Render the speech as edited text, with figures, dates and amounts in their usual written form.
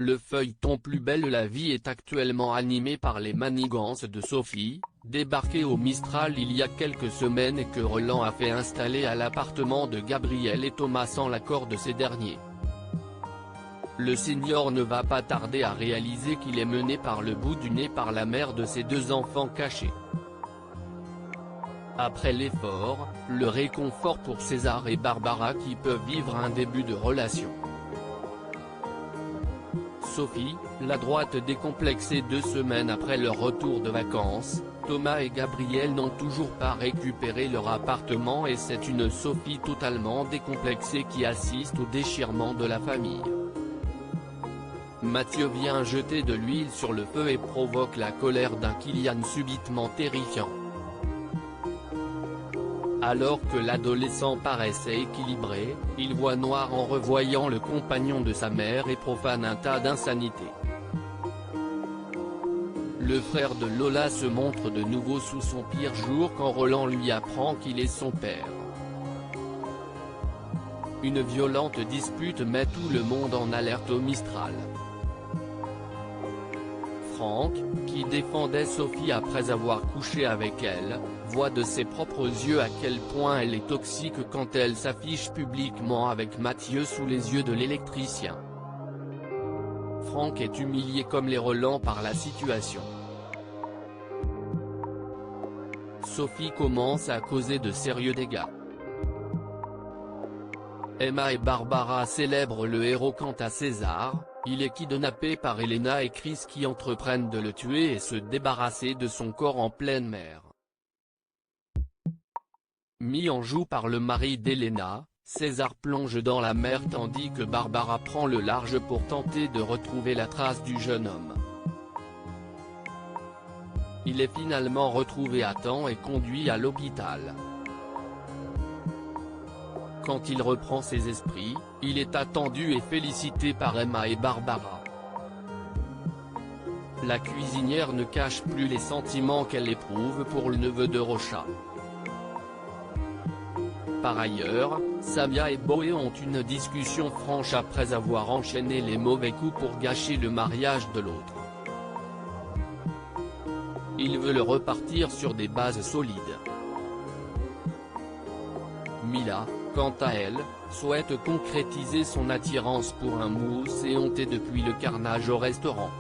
Le feuilleton Plus belle la vie est actuellement animé par les manigances de Sophie, débarquée au Mistral il y a quelques semaines et que Roland a fait installer à l'appartement de Gabriel et Thomas sans l'accord de ces derniers. Le senior ne va pas tarder à réaliser qu'il est mené par le bout du nez par la mère de ses 2 enfants cachés. Après l'effort, le réconfort pour César et Barbara qui peuvent vivre un début de relation. Sophie, la droite décomplexée 2 semaines après leur retour de vacances, Thomas et Gabriel n'ont toujours pas récupéré leur appartement et c'est une Sophie totalement décomplexée qui assiste au déchirement de la famille. Mathieu vient jeter de l'huile sur le feu et provoque la colère d'un Kylian subitement terrifiant. Alors que l'adolescent paraissait équilibré, il voit noir en revoyant le compagnon de sa mère et profane un tas d'insanités. Le frère de Lola se montre de nouveau sous son pire jour quand Roland lui apprend qu'il est son père. Une violente dispute met tout le monde en alerte au Mistral. Franck, qui défendait Sophie après avoir couché avec elle, voit de ses propres yeux à quel point elle est toxique quand elle s'affiche publiquement avec Mathieu sous les yeux de l'électricien. Franck est humilié comme les Roland par la situation. Sophie commence à causer de sérieux dégâts. Emma et Barbara célèbrent le héros quant à César, il est kidnappé par Elena et Chris qui entreprennent de le tuer et se débarrasser de son corps en pleine mer. Mis en joue par le mari d'Elena, César plonge dans la mer tandis que Barbara prend le large pour tenter de retrouver la trace du jeune homme. Il est finalement retrouvé à temps et conduit à l'hôpital. Quand il reprend ses esprits, il est attendu et félicité par Emma et Barbara. La cuisinière ne cache plus les sentiments qu'elle éprouve pour le neveu de Rocha. Par ailleurs, Samia et Boé ont une discussion franche après avoir enchaîné les mauvais coups pour gâcher le mariage de l'autre. Ils veulent repartir sur des bases solides. Mila, quant à elle, souhaite concrétiser son attirance pour un mousse éhonté depuis le carnage au restaurant.